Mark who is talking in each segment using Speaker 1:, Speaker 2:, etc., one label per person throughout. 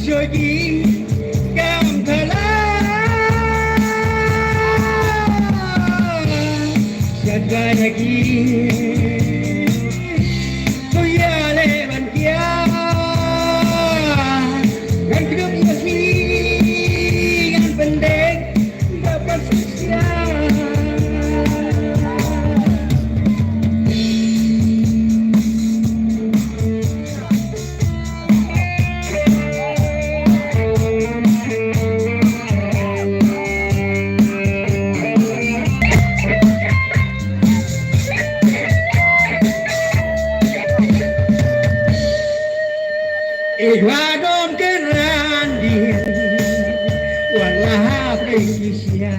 Speaker 1: Soy Saya lagi Kuya levan kia Dan hidup yang pendek dapat sukses. Iguadon kerandian walah presisia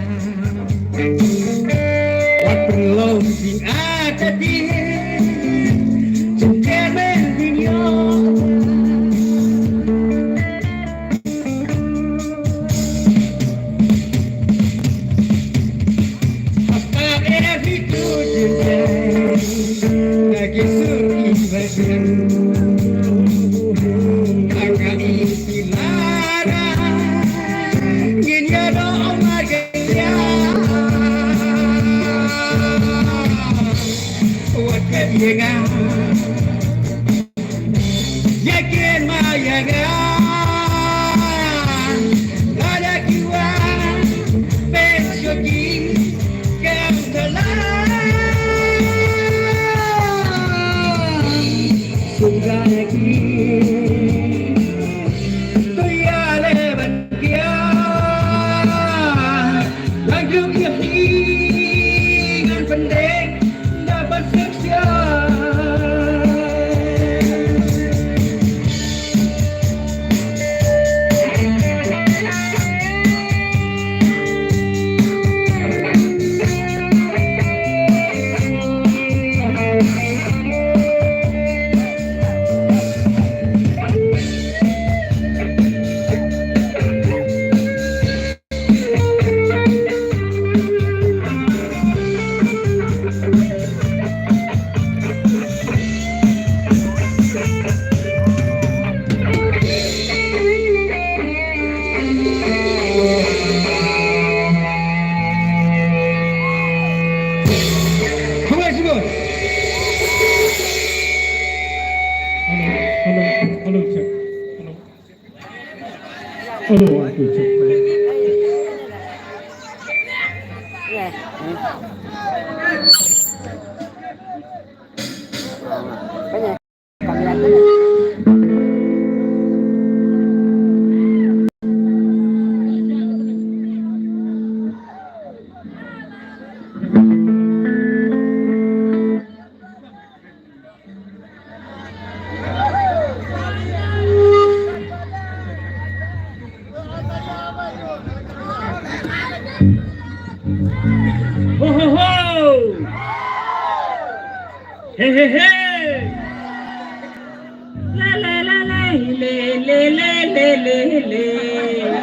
Speaker 1: wat perlu sing akati cemen vinyo apa itu jenjang lagi suri badan yakin mayangan ada kiwa bensoki kamtalan sudah lagi tuya leban kia lanjut yakin pendek dapat sukses. Hello, aku cek.
Speaker 2: Ya. Banyak. Kami lihat dulu.
Speaker 1: Ho ho ho! Hey hey hey! La la la la le le le le le le.